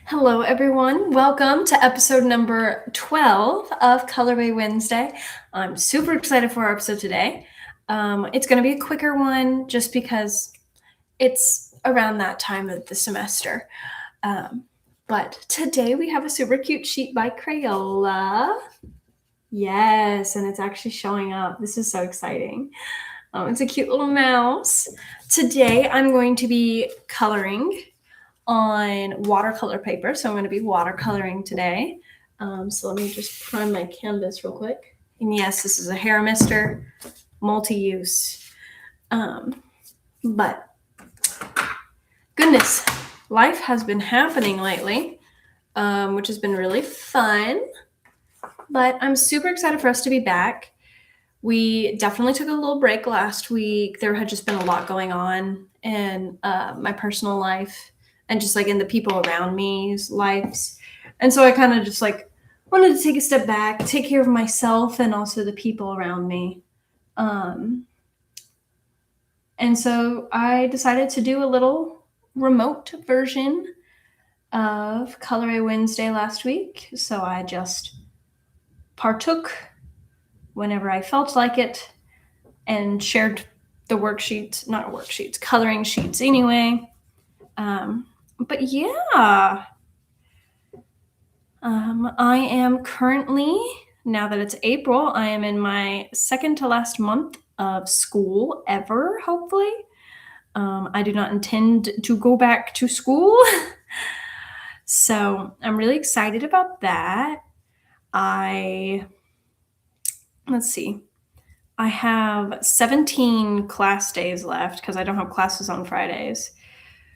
Hello, everyone. Welcome to episode number 12 of Colorway Wednesday. I'm super excited for our episode today. It's going to be a quicker one just because it's around that time of the semester. But today we have a super cute sheet by Crayola. Yes, and it's actually showing up. This is so exciting. It's a cute little mouse. Today I'm going to be coloring on watercolor paper. So I'm going to be watercoloring today. So let me just prime my canvas real quick. And yes, this is a hair mister, multi-use. But goodness, life has been happening lately, which has been really fun. But I'm super excited for us to be back. We definitely took a little break last week. There had just been a lot going on in my personal life and just like in the people around me's lives. And so I kind of just like wanted to take a step back, take care of myself and also the people around me. And so I decided to do a little remote version of Colorway Wednesday last week. So I just partook whenever I felt like it and shared the coloring sheets anyway. But yeah, I am currently, now that it's April, I am in my second to last month of school ever, hopefully. I do not intend to go back to school. So I'm really excited about that. Let's see. I have 17 class days left because I don't have classes on Fridays.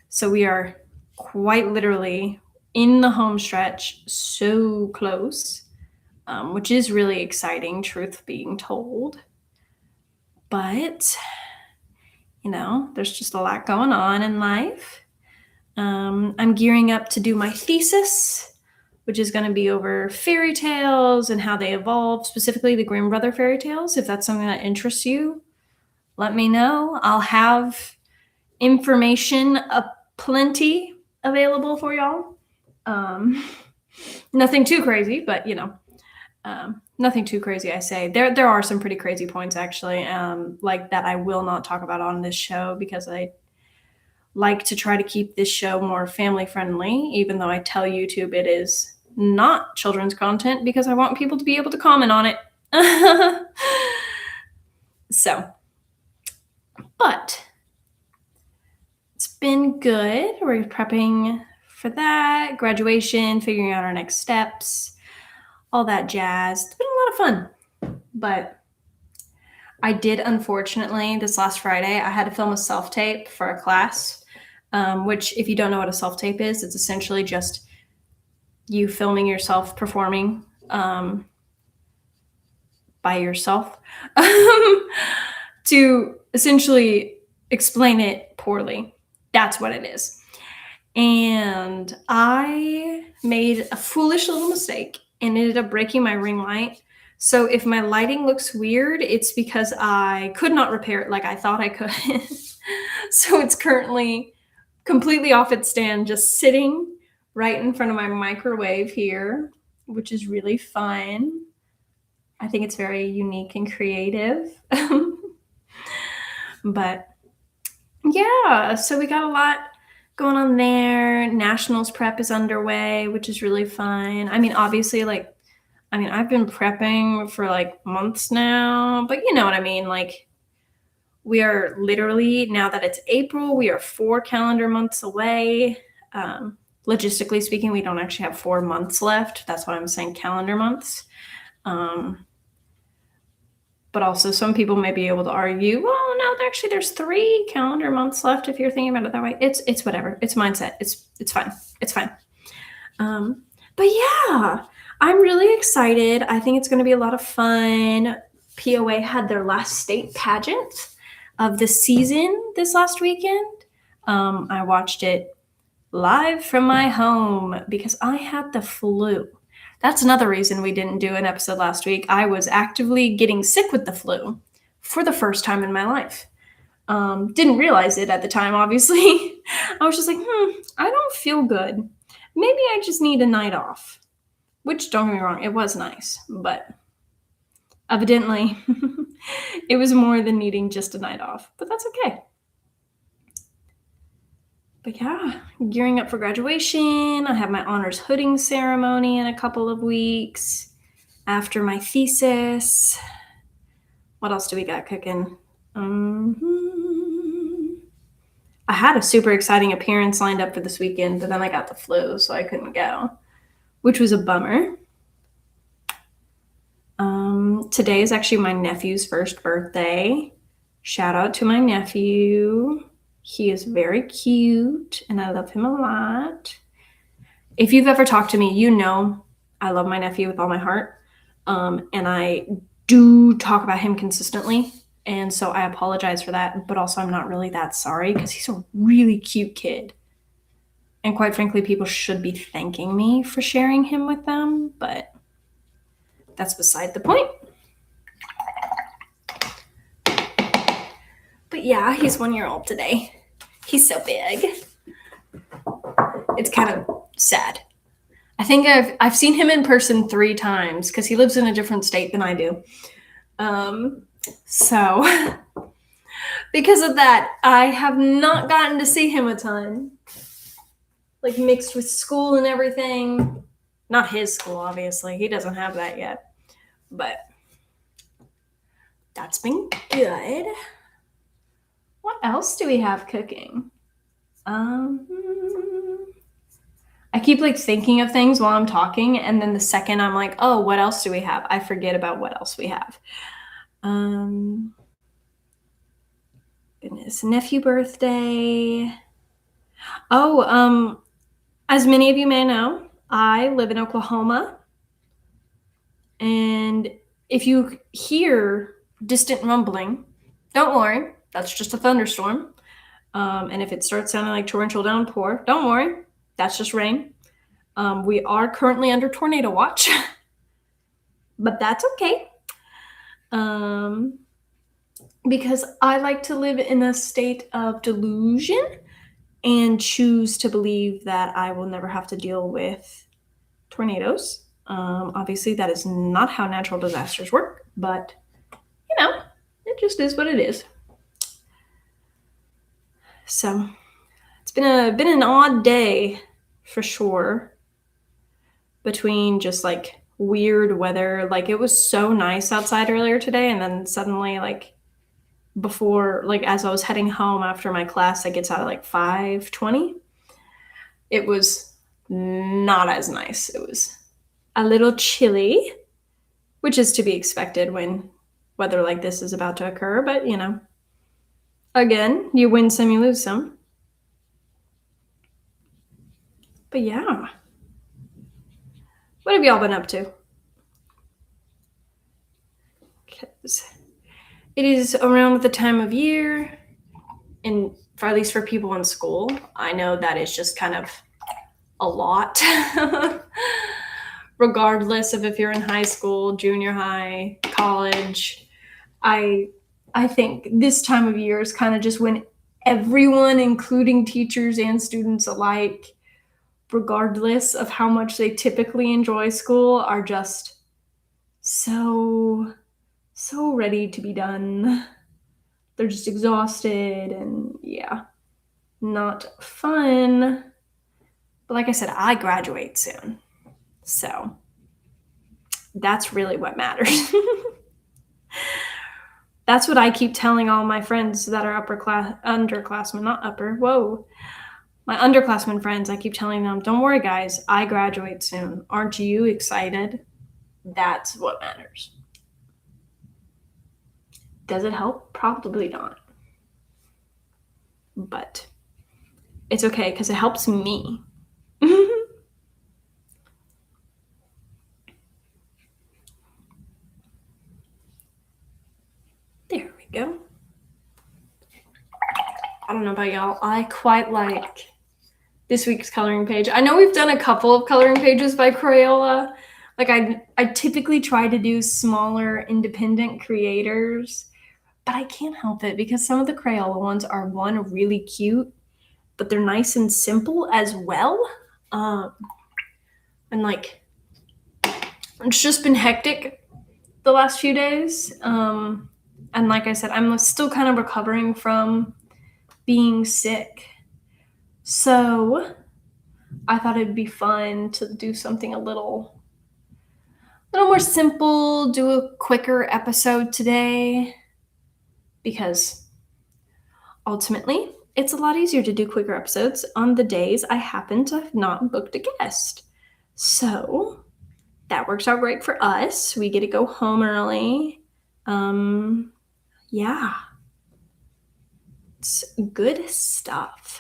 So we are quite literally in the home stretch, so close, which is really exciting, truth being told. But, there's just a lot going on in life. I'm gearing up to do my thesis, which is going to be over fairy tales and how they evolved, specifically the Grimm Brother fairy tales. If that's something that interests you, let me know. I'll have information aplenty available for y'all. Nothing too crazy, but nothing too crazy, I say. There are some pretty crazy points actually, like that I will not talk about on this show because I like to try to keep this show more family friendly, even though I tell YouTube it is not children's content because I want people to be able to comment on it. But it's been good. We're prepping for that, graduation, figuring out our next steps, all that jazz. It's been a lot of fun. But I did, unfortunately, this last Friday, I had to film a self-tape for a class, which if you don't know what a self-tape is, it's essentially just you filming yourself performing by yourself to essentially explain it poorly. That's what it is. And I made a foolish little mistake and ended up breaking my ring light. So if my lighting looks weird, it's because I could not repair it like I thought I could. So it's currently completely off its stand, just sitting right in front of my microwave here, which is really fun. I think it's very unique and creative. But yeah, so we got a lot going on there. Nationals prep is underway, which is really fun. I mean, obviously, I've been prepping for like months now, but you know what I mean? Like, we are literally, now that it's April, we are 4 calendar months away. Logistically speaking, we don't actually have 4 months left. That's why I'm saying calendar months. But also some people may be able to argue, well, no, actually there's 3 calendar months left if you're thinking about it that way. It's whatever. It's mindset. It's fine. It's fine. But yeah, I'm really excited. I think it's going to be a lot of fun. POA had their last state pageant of the season this last weekend. I watched it live from my home because I had the flu. That's another reason we didn't do an episode last week. I was actively getting sick with the flu for the first time in my life. Didn't realize it at the time, obviously. I was just like, I don't feel good. maybe I just need a night off, which, don't get me wrong, it was nice, but evidently it was more than needing just a night off, but that's okay. But yeah, gearing up for graduation. I have my honors hooding ceremony in a couple of weeks after my thesis. What else do we got cooking? I had a super exciting appearance lined up for this weekend, but then I got the flu, so I couldn't go, which was a bummer. Today is actually my nephew's first birthday. Shout out to my nephew. He is very cute, and I love him a lot. If you've ever talked to me, you know I love my nephew with all my heart, and I do talk about him consistently, and so I apologize for that, but also I'm not really that sorry because he's a really cute kid. And quite frankly, people should be thanking me for sharing him with them, but that's beside the point. But yeah, he's 1 year old today. He's so big. It's kind of sad. I think I've seen him in person 3 times because he lives in a different state than I do. So because of that, I have not gotten to see him a ton. Like mixed with school and everything. Not his school, obviously. He doesn't have that yet. But that's been good. What else do we have cooking? I keep like thinking of things while I'm talking, and then the second I'm like, oh, what else do we have? I forget about what else we have. Goodness, nephew birthday. Oh, as many of you may know, I live in Oklahoma. And if you hear distant rumbling, don't worry, that's just a thunderstorm. And if it starts sounding like torrential downpour, don't worry, that's just rain. We are currently under tornado watch, but that's okay. Because I like to live in a state of delusion and choose to believe that I will never have to deal with tornadoes. Obviously, that is not how natural disasters work, but it just is what it is. So it's been an odd day for sure, between just like weird weather. Like it was so nice outside earlier today, and then suddenly like before, like as I was heading home after my class that gets out at like 5:20, it was not as nice. It was a little chilly, which is to be expected when weather like this is about to occur, but again, you win some, you lose some. But yeah. What have y'all been up to? Because it is around the time of year, and at least for people in school, I know that is just kind of a lot. Regardless of if you're in high school, junior high, college, I think this time of year is kind of just when everyone, including teachers and students alike, regardless of how much they typically enjoy school, are just so ready to be done. They're just exhausted and not fun. But like I said, I graduate soon. So that's really what matters. That's what I keep telling all my friends that are underclassmen, not upper, whoa. My underclassmen friends, I keep telling them, don't worry guys, I graduate soon. Aren't you excited? That's what matters. Does it help? Probably not. But it's okay because it helps me. There we go. I don't know about y'all. I quite like this week's coloring page. I know we've done a couple of coloring pages by Crayola. Like I typically try to do smaller independent creators, but I can't help it because some of the Crayola ones are, one, really cute, but they're nice and simple as well. And it's just been hectic the last few days. And like I said, I'm still kind of recovering from being sick. So I thought it'd be fun to do something a little more simple, do a quicker episode today, because ultimately it's a lot easier to do quicker episodes on the days I happen to have not booked a guest. So that works out great for us. We get to go home early. Yeah. It's good stuff.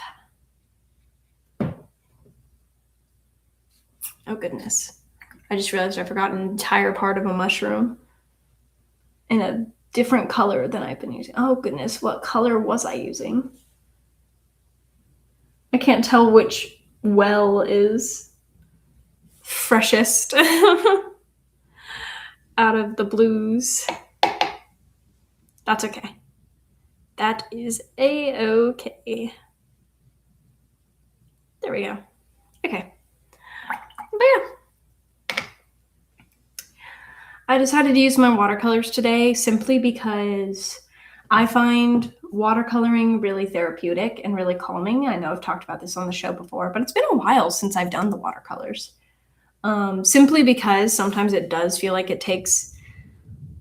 Oh, goodness. I just realized I forgot an entire part of a mushroom in a different color than I've been using. Oh, goodness. What color was I using? I can't tell which well is freshest out of the blues. That's okay. That is a-okay. There we go. Okay. But yeah. I decided to use my watercolors today simply because I find watercoloring really therapeutic and really calming. I know I've talked about this on the show before, but it's been a while since I've done the watercolors. Simply because sometimes it does feel like it takes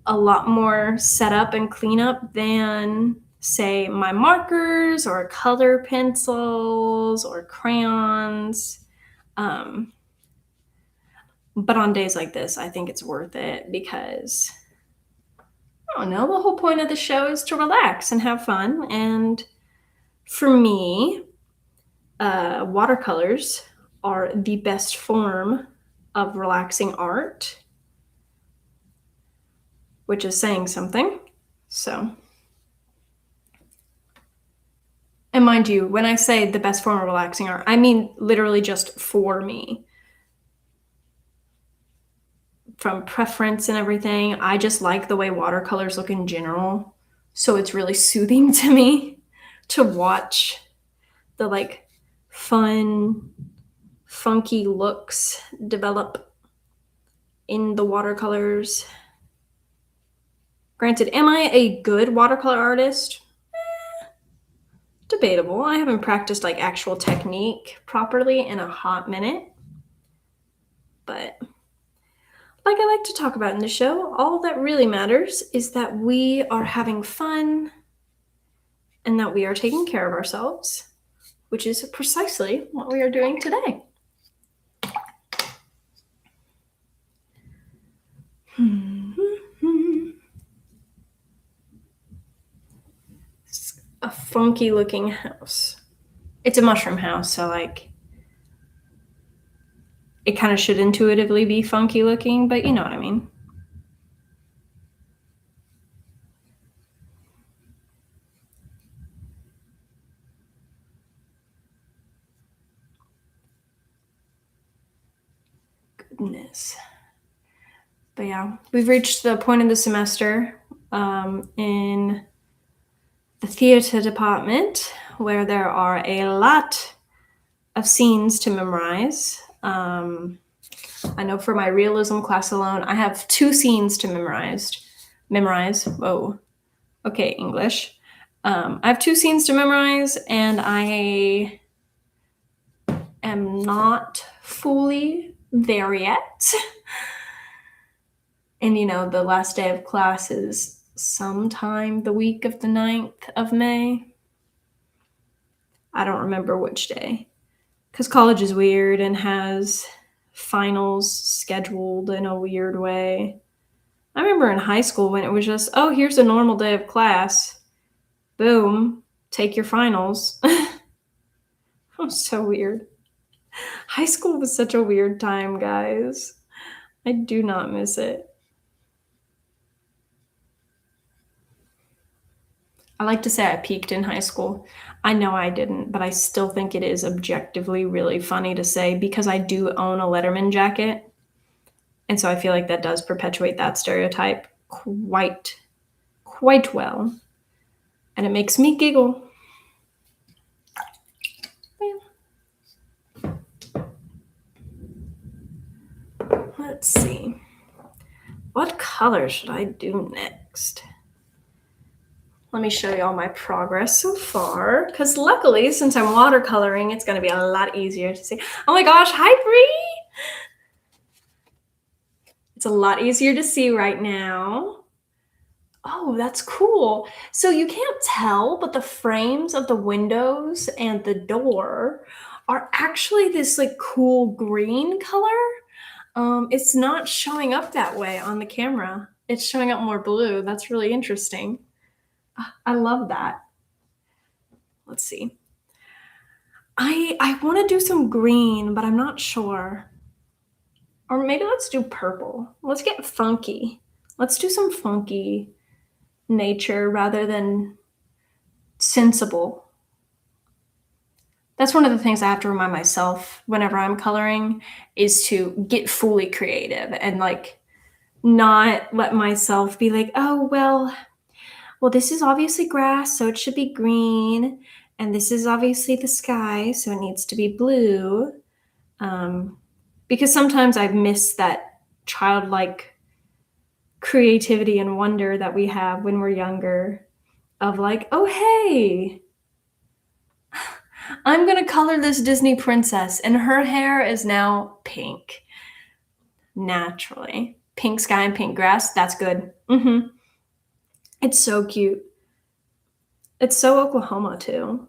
a lot more setup and cleanup than, say, my markers or color pencils or crayons. But on days like this, I think it's worth it because, I don't know, the whole point of the show is to relax and have fun. And for me, watercolors are the best form of relaxing art, which is saying something. So, and mind you, when I say the best form of relaxing art, I mean literally just for me. From preference and everything, I just like the way watercolors look in general. So it's really soothing to me to watch the fun, funky looks develop in the watercolors. Granted, am I a good watercolor artist? Debatable. I haven't practiced actual technique properly in a hot minute. But like I like to talk about in the show, all that really matters is that we are having fun and that we are taking care of ourselves, which is precisely what we are doing today. It's a funky looking house. It's a mushroom house, so it kind of should intuitively be funky looking, but you know what I mean. Goodness. But yeah, we've reached the point of the semester in the theater department where there are a lot of scenes to memorize. I know for my realism class alone, I have 2 scenes to memorize. Whoa. Okay, English. I have 2 scenes to memorize, and I am not fully there yet. And the last day of class is sometime the week of the 9th of May. I don't remember which day, because college is weird and has finals scheduled in a weird way. I remember in high school when it was just, oh, here's a normal day of class. Boom, take your finals. It was so weird. High school was such a weird time, guys. I do not miss it. I like to say I peaked in high school. I know I didn't, but I still think it is objectively really funny to say because I do own a Letterman jacket. And so I feel like that does perpetuate that stereotype quite well. And it makes me giggle. Let's see. What color should I do next? Let me show you all my progress so far. Because luckily, since I'm watercoloring, it's going to be a lot easier to see. Oh my gosh, hi Bree! It's a lot easier to see right now. Oh, that's cool. So you can't tell, but the frames of the windows and the door are actually this like cool green color. It's not showing up that way on the camera. It's showing up more blue. That's really interesting. I love that. Let's see. I want to do some green, but I'm not sure. Or maybe let's do purple. Let's get funky. Let's do some funky nature rather than sensible. That's one of the things I have to remind myself whenever I'm coloring is to get fully creative and like not let myself be like, oh, well, this is obviously grass, so it should be green. And this is obviously the sky, so it needs to be blue. Because sometimes I've missed that childlike creativity and wonder that we have when we're younger of like, oh, hey, I'm going to color this Disney princess, and her hair is now pink. Naturally. Pink sky and pink grass, that's good. It's so cute. It's so Oklahoma, too.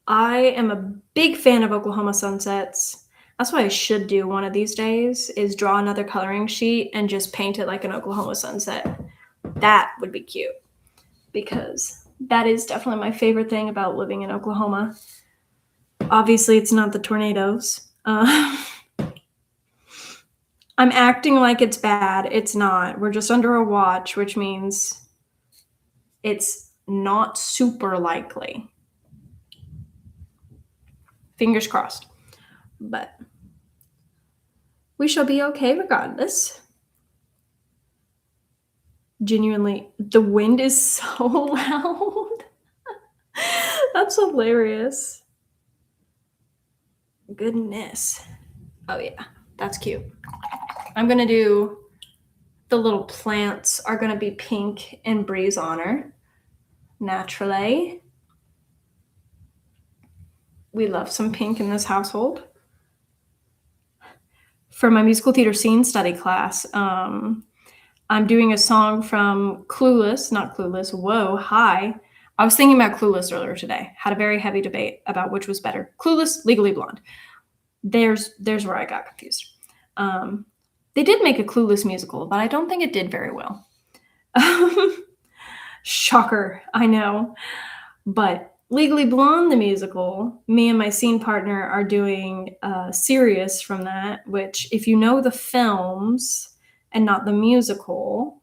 I am a big fan of Oklahoma sunsets. That's what I should do one of these days, is draw another coloring sheet and just paint it like an Oklahoma sunset. That would be cute, because that is definitely my favorite thing about living in Oklahoma. Obviously, it's not the tornadoes. I'm acting like it's bad. It's not. We're just under a watch, which means it's not super likely. Fingers crossed. But we shall be okay regardless. Genuinely, the wind is so loud. That's hilarious. Goodness. Oh yeah, that's cute. I'm gonna do the little plants are gonna be pink in Bree's honor. Naturally. We love some pink in this household. For my musical theater scene study class, I'm doing a song from Clueless, not Clueless. Whoa, hi. I was thinking about Clueless earlier today. Had a very heavy debate about which was better. Clueless, Legally Blonde. There's where I got confused. They did make a Clueless musical, but I don't think it did very well. Shocker, I know. But Legally Blonde, the musical, me and my scene partner are doing Sirius from that, which if you know the films and not the musical,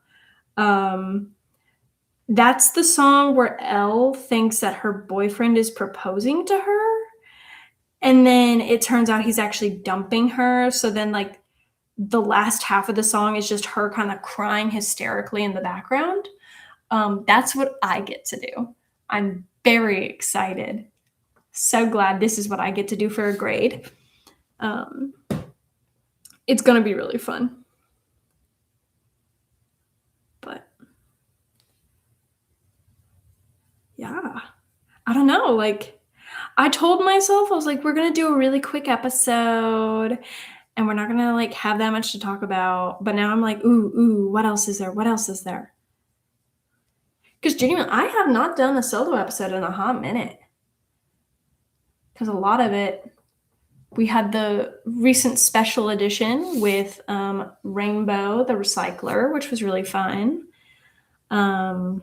that's the song where Elle thinks that her boyfriend is proposing to her. And then it turns out he's actually dumping her. So then like the last half of the song is just her kind of crying hysterically in the background. That's what I get to do. I'm very excited. So glad this is what I get to do for a grade. It's going to be really fun. But yeah, I don't know. Like I told myself, I was like, we're going to do a really quick episode and we're not going to like have that much to talk about. But now I'm like, ooh, what else is there? What else is there? Because genuinely, I have not done a solo episode in a hot minute. Because a lot of it, we had the recent special edition with Rainbow, the Recycler, which was really fun. That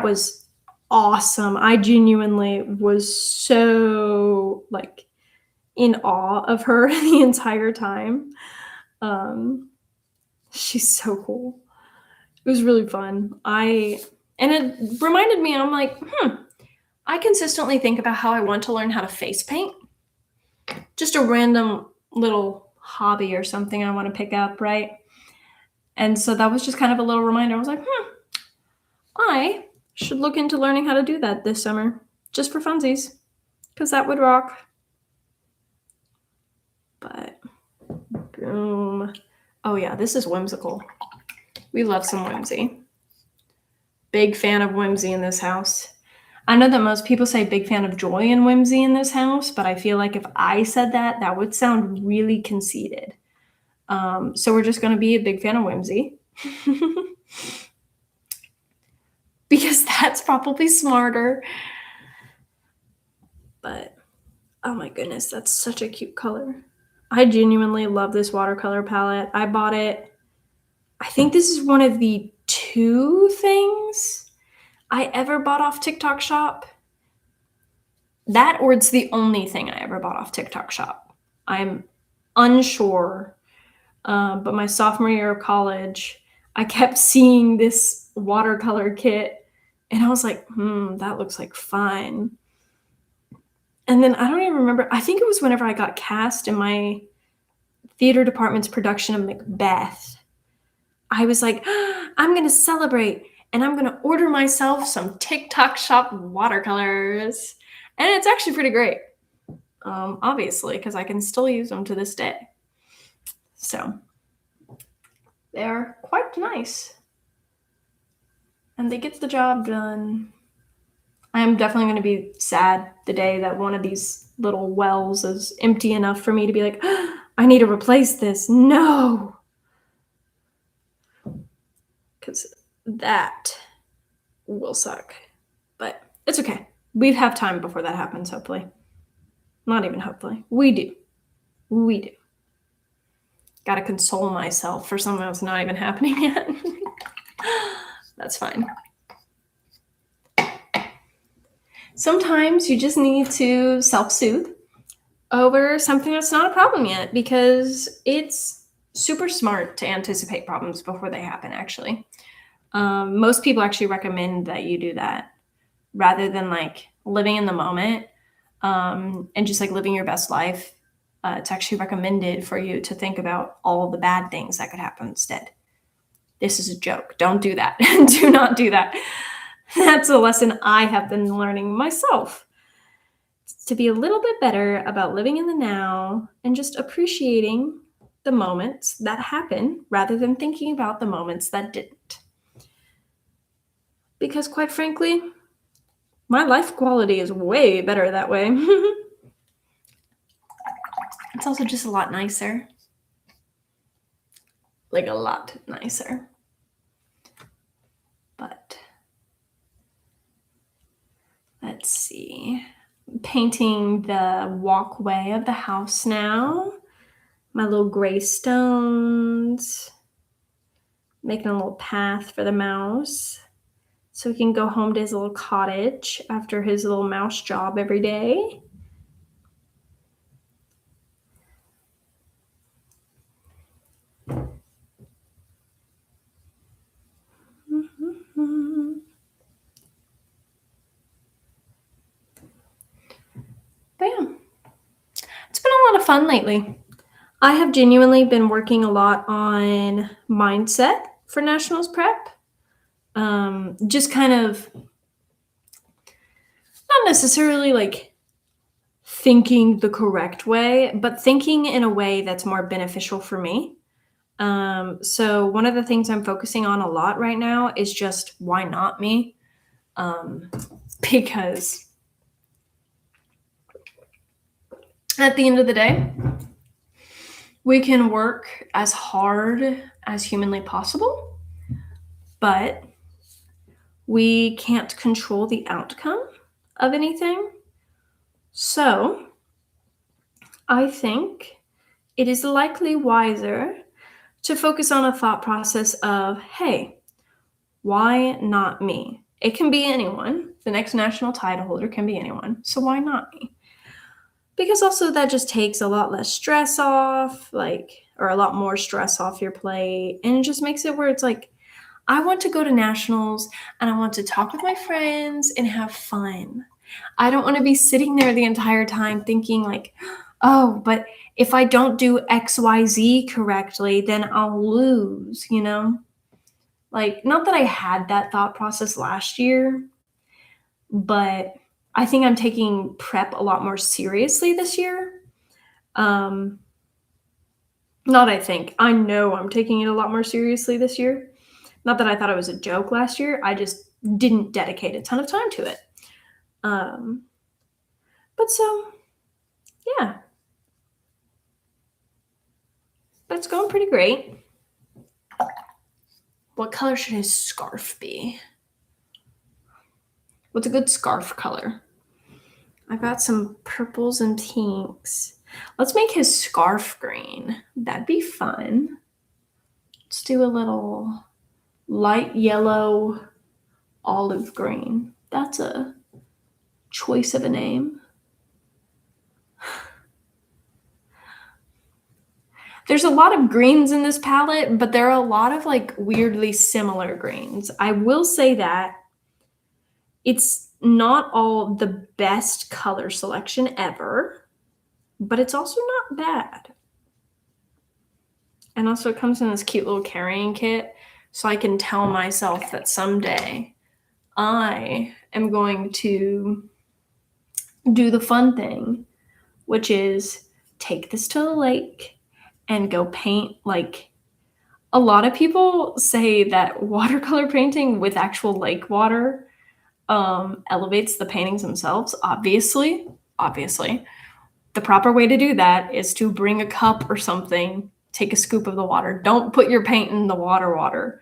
was awesome. I genuinely was so like in awe of her the entire time. She's so cool. It was really fun. And it reminded me, I'm like, I consistently think about how I want to learn how to face paint. Just a random little hobby or something I want to pick up, right? And so that was just kind of a little reminder. I was like, I should look into learning how to do that this summer, just for funsies, because that would rock. But boom. Oh yeah, this is whimsical. We love some whimsy. Big fan of whimsy in this house. I know that most people say big fan of joy and whimsy in this house, but I feel like if I said that, that would sound really conceited. So we're just going to be a big fan of whimsy because that's probably smarter. But oh my goodness, that's such a cute color. I genuinely love this watercolor palette. I bought it. I think this is one of the 2 things I ever bought off TikTok Shop. That or it's the only thing I ever bought off TikTok Shop. I'm unsure. But my sophomore year of college, I kept seeing this watercolor kit and I was like, that looks like fun. And then I don't even remember. I think it was whenever I got cast in my theater department's production of Macbeth. I was like, I'm going to celebrate and I'm going to order myself some TikTok Shop watercolors. And it's actually pretty great, obviously, because I can still use them to this day. So they're quite nice. And they get the job done. I am definitely going to be sad the day that one of these little wells is empty enough for me to be like, I need to replace this. No. Because that will suck. But it's okay. We have time before that happens, hopefully. Not even hopefully. We do. We do. Got to console myself for something that's not even happening yet. That's fine. Sometimes you just need to self-soothe over something that's not a problem yet, because it's super smart to anticipate problems before they happen, actually. Most people actually recommend that you do that rather than like living in the moment and just like living your best life. It's actually recommended for you to think about all the bad things that could happen instead. This is a joke. Don't do that. Do not do that. That's a lesson I have been learning myself. To be a little bit better about living in the now and just appreciating the moments that happen rather than thinking about the moments that didn't. Because quite frankly, my life quality is way better that way. It's also just a lot nicer. Like a lot nicer. But let's see. Painting the walkway of the house now. My little gray stones. Making a little path for the mouse so he can go home to his little cottage after his little mouse job every day. But yeah, it's been a lot of fun lately. I have genuinely been working a lot on mindset for nationals prep. Just kind of not necessarily like thinking the correct way, but thinking in a way that's more beneficial for me. So one of the things I'm focusing on a lot right now is just why not me? Because at the end of the day, we can work as hard as humanly possible, but we can't control the outcome of anything. So I think it is likely wiser to focus on a thought process of, hey, why not me? It can be anyone. The next national title holder can be anyone. So why not me? Because also that just takes a lot less stress off, or a lot more stress off your plate. And it just makes it where it's like, I want to go to nationals and I want to talk with my friends and have fun. I don't want to be sitting there the entire time thinking like, oh, but if I don't do XYZ correctly, then I'll lose, Like, not that I had that thought process last year, but I think I'm taking prep a lot more seriously this year. Not I think. I know I'm taking it a lot more seriously this year. Not that I thought it was a joke last year. I just didn't dedicate a ton of time to it. Um, but so, yeah, but it's going pretty great. What color should his scarf be? What's a good scarf color? I got some purples and pinks. Let's make his scarf green. That'd be fun. Let's do a little light yellow olive green. That's a choice of a name. There's a lot of greens in this palette, but there are a lot of like weirdly similar greens. I will say that it's not all the best color selection ever, but it's also not bad. And also it comes in this cute little carrying kit, so I can tell myself that someday I am going to do the fun thing, which is take this to the lake and go paint. Like, a lot of people say that watercolor painting with actual lake water elevates the paintings themselves. Obviously, the proper way to do that is to bring a cup or something, take a scoop of the water. Don't put your paint in the water.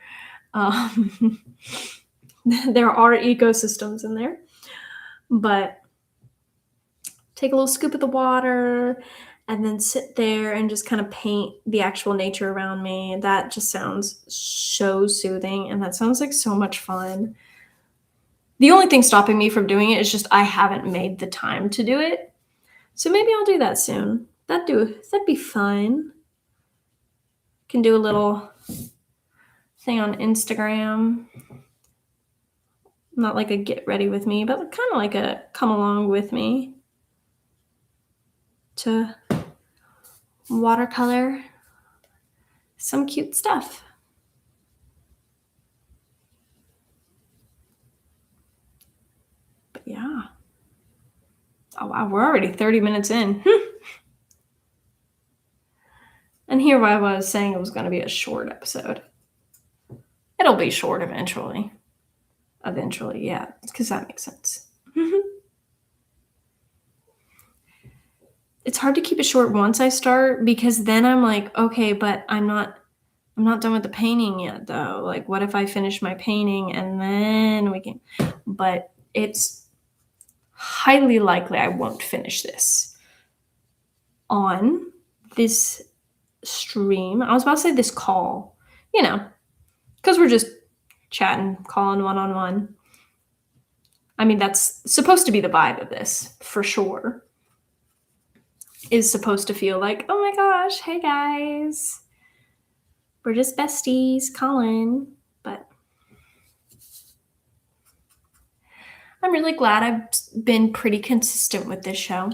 There are ecosystems in there, but take a little scoop of the water and then sit there and just kind of paint the actual nature around me. That just sounds so soothing, and that sounds like so much fun. The only thing stopping me from doing it is just I haven't made the time to do it. So maybe I'll do that soon. That'd be fun. Can do a little thing on Instagram. Not like a get ready with me, but kind of like a come along with me to watercolor some cute stuff. But yeah. Oh wow, we're already 30 minutes in. And here I was saying it was going to be a short episode. It'll be short eventually. Eventually, yeah, because that makes sense. It's hard to keep it short once I start, because then I'm like, okay, but I'm not done with the painting yet though. Like, what if I finish my painting and then we can, but it's highly likely I won't finish this on this stream. I was about to say this call, because we're just chatting, calling one-on-one. I mean, that's supposed to be the vibe of this, for sure. Is supposed to feel like, oh my gosh, hey guys, we're just besties calling. But I'm really glad I've been pretty consistent with this show.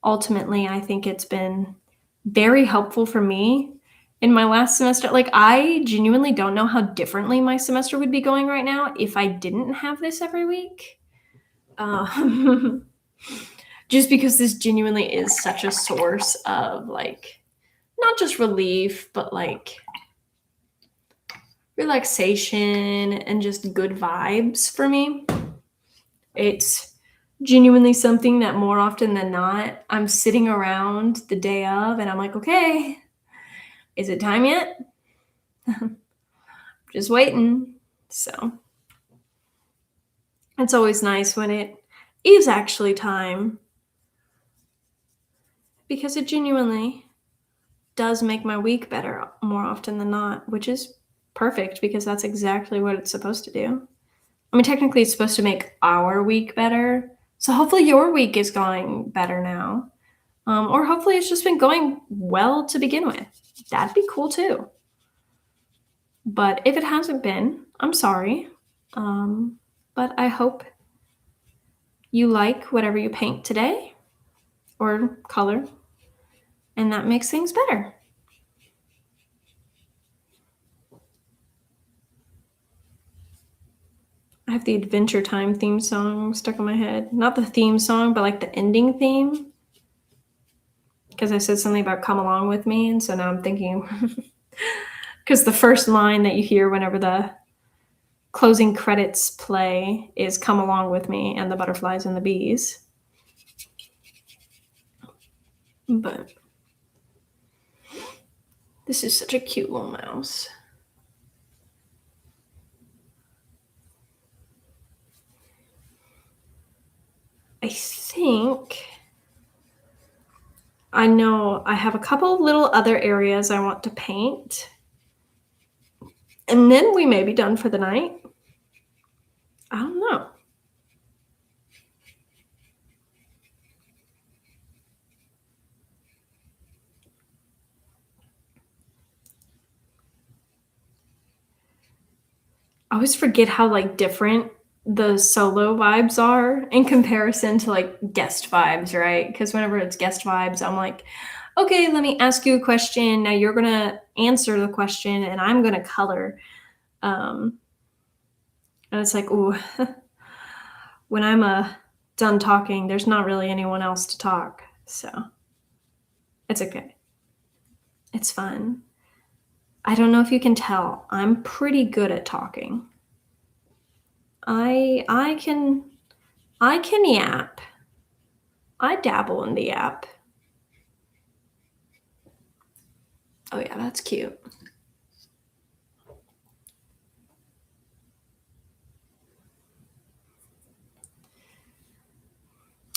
Ultimately, I think it's been very helpful for me in my last semester. Like, I genuinely don't know how differently my semester would be going right now if I didn't have this every week. Just because this genuinely is such a source of, like, not just relief, but like relaxation and just good vibes for me. It's genuinely something that more often than not, I'm sitting around the day of and I'm like, okay, is it time yet? Just waiting. So it's always nice when it is actually time, because it genuinely does make my week better more often than not, which is perfect because that's exactly what it's supposed to do. I mean, technically it's supposed to make our week better. So hopefully your week is going better now. Or hopefully it's just been going well to begin with. That'd be cool too. But if it hasn't been, I'm sorry. But I hope you like whatever you paint today or color, and that makes things better. I have the Adventure Time theme song stuck in my head. Not the theme song, but like the ending theme. because I said something about come along with me. And so now I'm thinking, because the first line that you hear whenever the closing credits play is come along with me and the butterflies and the bees. But this is such a cute little mouse. I think I know I have a couple of little other areas I want to paint. And then we may be done for the night. I don't know. I always forget how like different the solo vibes are in comparison to like guest vibes, right? Because whenever it's guest vibes, I'm like, okay, let me ask you a question. Now you're gonna answer the question, and I'm gonna color. And it's like, ooh, when I'm done talking, there's not really anyone else to talk, so it's okay. It's fun. I don't know if you can tell, I'm pretty good at talking. I can yap. I dabble in the yap. Oh yeah, that's cute.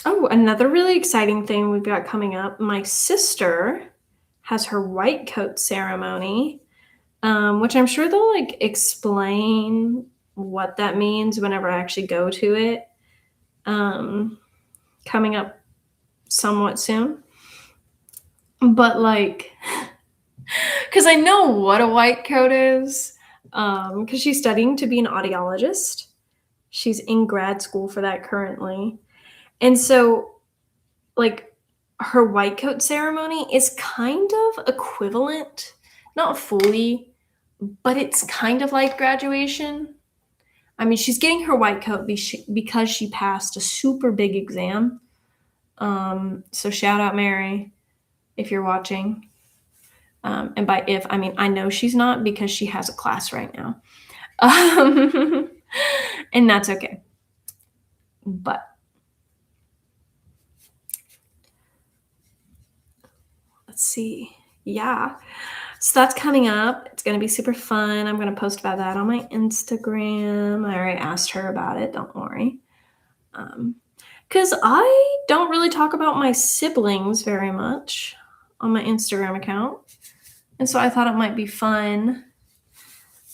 Oh, another really exciting thing we've got coming up. My sister has her white coat ceremony, which I'm sure they'll like explain what that means whenever I actually go to it. Coming up somewhat soon. But like, because I know what a white coat is, because she's studying to be an audiologist. She's in grad school for that currently. And so, like, her white coat ceremony is kind of equivalent, not fully, but it's kind of like graduation. I mean, she's getting her white coat because she passed a super big exam. So shout out Mary if you're watching. And by if, I mean, I know she's not because she has a class right now. And that's okay. But let's see. Yeah. So that's coming up. It's going to be super fun. I'm going to post about that on my Instagram. I already asked her about it. Don't worry. Because I don't really talk about my siblings very much on my Instagram account. And so I thought it might be fun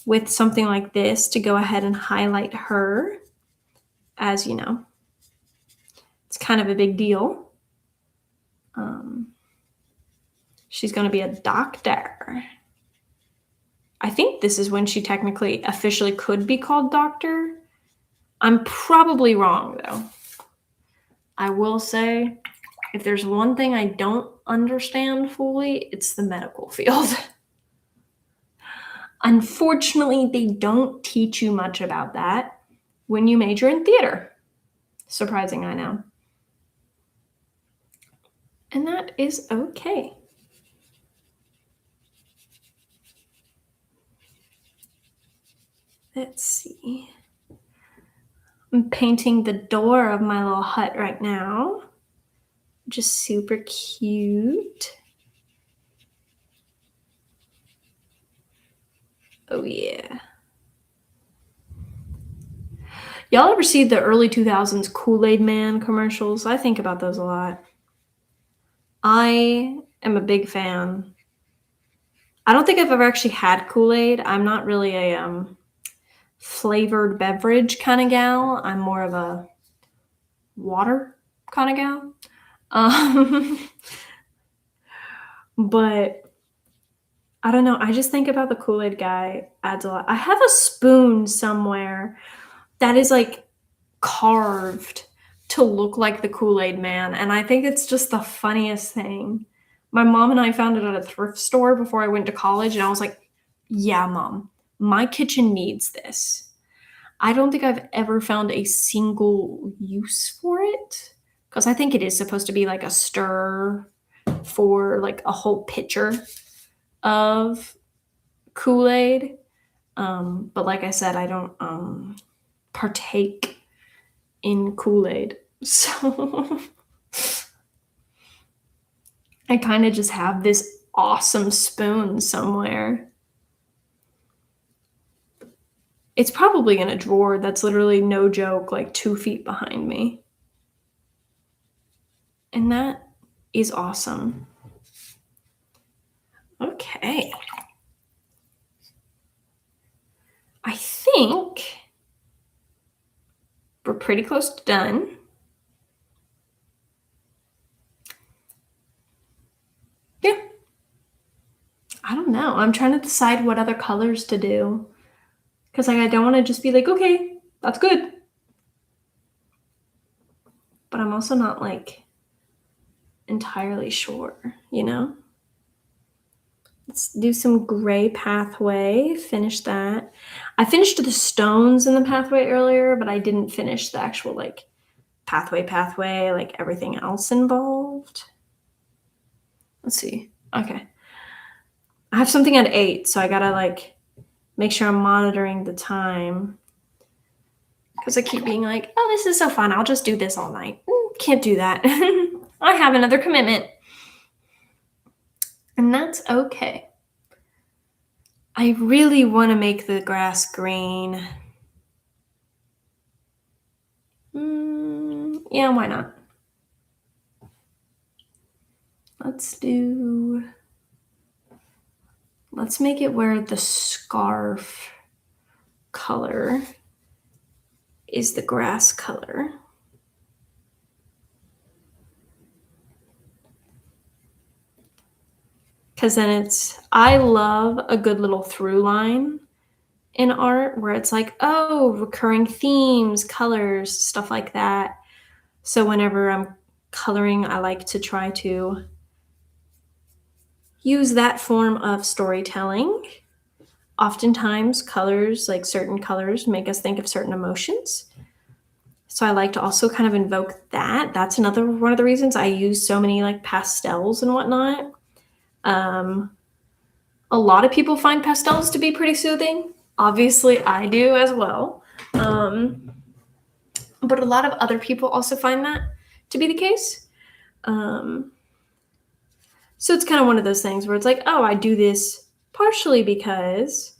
with something like this to go ahead and highlight her, as you know, it's kind of a big deal. She's going to be a doctor. I think this is when she technically officially could be called doctor. I'm probably wrong, though. I will say, if there's one thing I don't understand fully, it's the medical field. Unfortunately, they don't teach you much about that when you major in theater. Surprising, I know. And that is okay. Let's see. I'm painting the door of my little hut right now. Just super cute. Oh yeah. Y'all ever see the early 2000s Kool-Aid Man commercials? I think about those a lot. I am a big fan. I don't think I've ever actually had Kool-Aid. I'm not really a flavored beverage kind of gal. I'm more of a water kind of gal. But I don't know. I just think about the Kool-Aid guy adds a lot. I have a spoon somewhere that is like carved to look like the Kool-Aid Man. And I think it's just the funniest thing. My mom and I found it at a thrift store before I went to college. And I was like, yeah, Mom, my kitchen needs this. I don't think I've ever found a single use for it because I think it is supposed to be like a stir for like a whole pitcher of Kool-Aid. But like I said, I don't partake in Kool-Aid. So I kind of just have this awesome spoon somewhere. It's probably in a drawer that's literally, no joke, like 2 feet behind me. And that is awesome. Okay. I think we're pretty close to done. Yeah. I don't know. I'm trying to decide what other colors to do. Because like I don't want to just be like, okay, that's good. But I'm also not like entirely sure, you know? Let's do some gray pathway, finish that. I finished the stones in the pathway earlier, but I didn't finish the actual like pathway, like everything else involved. Let's see. Okay. I have something at 8, so I gotta like make sure I'm monitoring the time. Because I keep being like, oh, this is so fun. I'll just do this all night. Can't do that. I have another commitment. And that's okay. I really want to make the grass green. Yeah, why not? Let's make it where the scarf color is the grass color. Because then I love a good little through line in art where it's like, oh, recurring themes, colors, stuff like that. So whenever I'm coloring, I like to try to use that form of storytelling. Oftentimes colors, like certain colors, make us think of certain emotions. So I like to also kind of invoke that. That's another one of the reasons I use so many like pastels and whatnot. A lot of people find pastels to be pretty soothing. Obviously, I do as well. But a lot of other people also find that to be the case. So it's kind of one of those things where it's like, oh, I do this partially because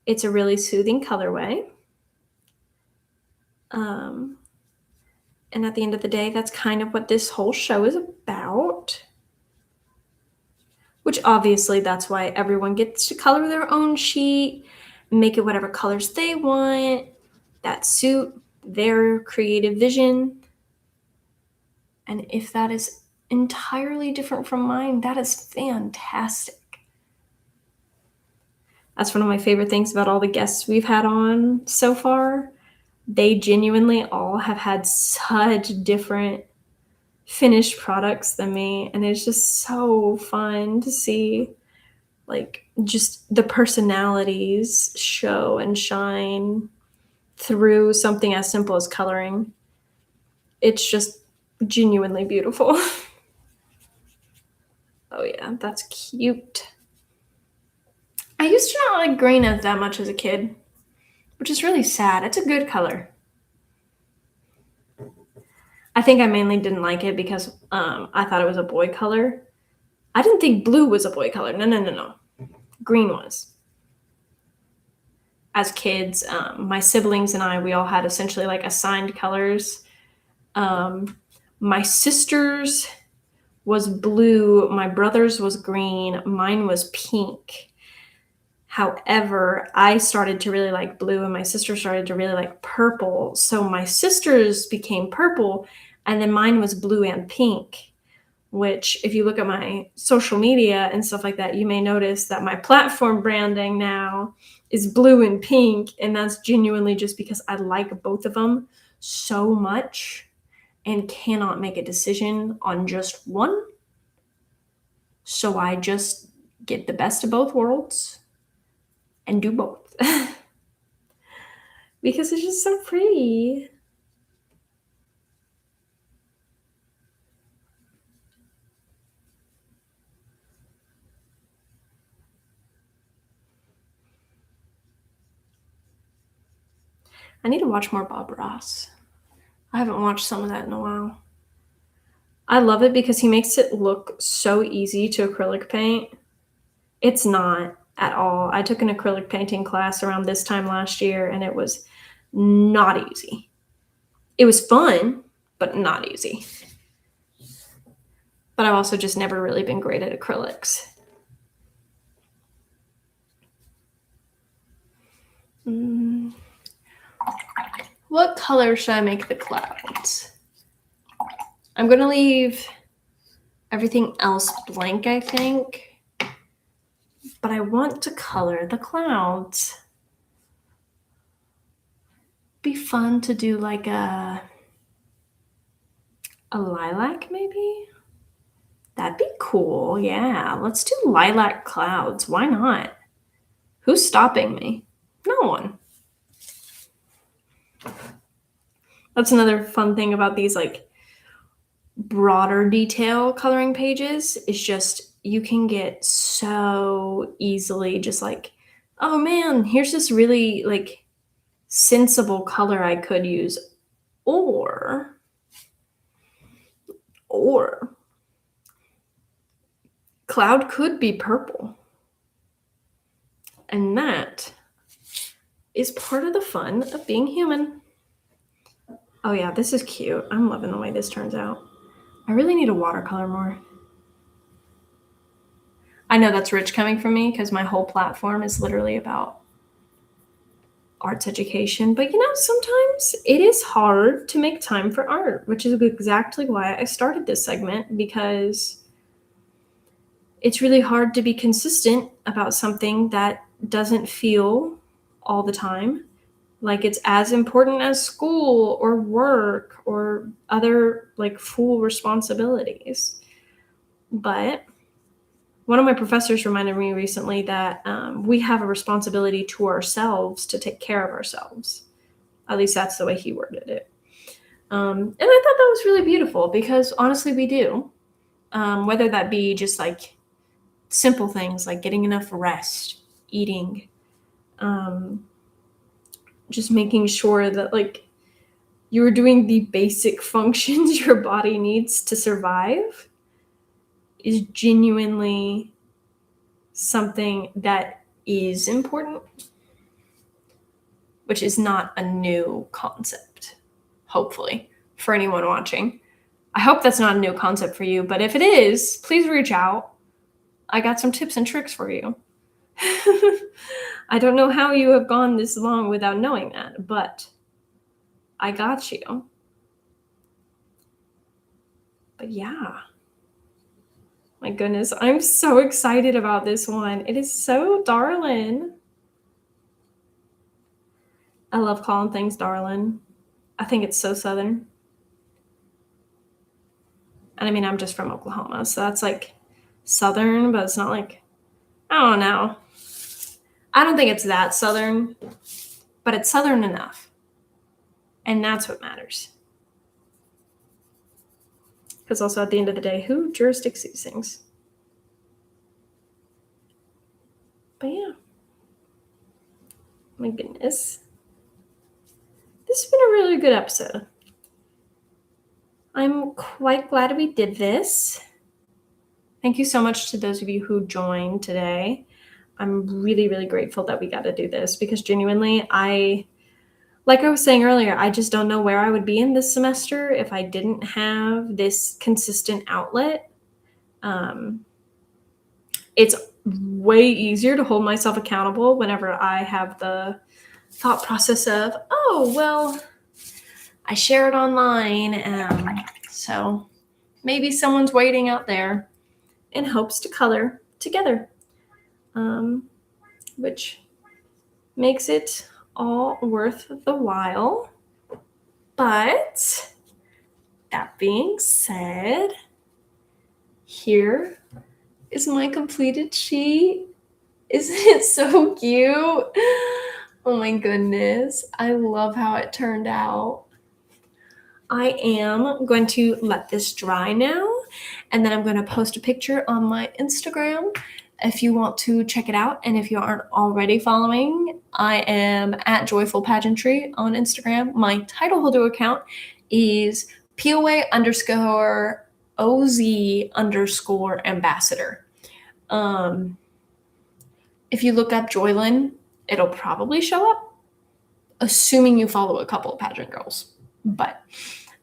it's a really soothing colorway. And at the end of the day, that's kind of what this whole show is about. Which obviously that's why everyone gets to color their own sheet, make it whatever colors they want, that suit their creative vision. And if that is entirely different from mine, that is fantastic. That's one of my favorite things about all the guests we've had on so far. They genuinely all have had such different finished products than me, and it's just so fun to see like just the personalities show and shine through something as simple as coloring. It's just genuinely beautiful. Oh yeah, that's cute. I used to not like green as that much as a kid, which is really sad. It's a good color. I think I mainly didn't like it because I thought it was a boy color. I didn't think blue was a boy color. No. Green was. As kids, my siblings and I, we all had essentially like assigned colors. My sister's was blue, my brother's was green, mine was pink. However, I started to really like blue and my sister started to really like purple. So my sister's became purple and then mine was blue and pink, which if you look at my social media and stuff like that, you may notice that my platform branding now is blue and pink. And that's genuinely just because I like both of them so much and cannot make a decision on just one. So I just get the best of both worlds and do both. Because it's just so pretty. I need to watch more Bob Ross. I haven't watched some of that in a while. I love it because he makes it look so easy to acrylic paint. It's not at all. I took an acrylic painting class around this time last year, and it was not easy. It was fun, but not easy. But I've also just never really been great at acrylics. What color should I make the clouds? I'm going to leave everything else blank, I think. But I want to color the clouds. Be fun to do like a lilac maybe? That'd be cool. Yeah, let's do lilac clouds. Why not? Who's stopping me? No one. That's another fun thing about these like broader detail coloring pages is just you can get so easily just like, oh man, here's this really like sensible color I could use. Or cloud could be purple. And that is part of the fun of being human. Oh yeah, this is cute. I'm loving the way this turns out. I really need to watercolor more. I know that's rich coming from me because my whole platform is literally about arts education. But you know, sometimes it is hard to make time for art, which is exactly why I started this segment, because it's really hard to be consistent about something that doesn't feel all the time like it's as important as school or work or other like full responsibilities. But one of my professors reminded me recently that we have a responsibility to ourselves to take care of ourselves. At least that's the way he worded it. And I thought that was really beautiful because honestly, we do. Whether that be just like simple things like getting enough rest, eating, just making sure that like you're doing the basic functions your body needs to survive is genuinely something that is important, which is not a new concept, hopefully, for anyone watching. I hope that's not a new concept for you, but if it is, please reach out. I got some tips and tricks for you. I don't know how you have gone this long without knowing that, but I got you. But yeah. My goodness, I'm so excited about this one. It is so darling. I love calling things darling. I think it's so Southern. And I mean, I'm just from Oklahoma, so that's like Southern, but it's not like, I don't know. I don't think it's that Southern, but it's Southern enough. And that's what matters. Because also at the end of the day, who jurisdicts these things? But yeah. My goodness. This has been a really good episode. I'm quite glad we did this. Thank you so much to those of you who joined today. I'm really, really grateful that we got to do this because genuinely, like I was saying earlier, I just don't know where I would be in this semester if I didn't have this consistent outlet. It's way easier to hold myself accountable whenever I have the thought process of, oh, well, I share it online, so maybe someone's waiting out there in hopes to color together, which makes it all worth the while. But that being said, here is my completed sheet. Isn't it so cute? Oh my goodness. I love how it turned out. I am going to let this dry now, and then I'm going to post a picture on my Instagram if you want to check it out. And if you aren't already following, I am at Joyful Pageantry on Instagram. My title holder account is POA_OZ_ambassador. If you look up Joylyn, it'll probably show up, assuming you follow a couple of pageant girls. But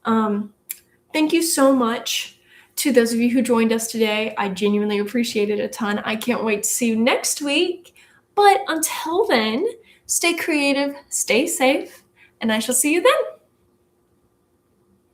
thank you so much to those of you who joined us today. I genuinely appreciate it a ton. I can't wait to see you next week. But until then, stay creative, stay safe, and I shall see you then.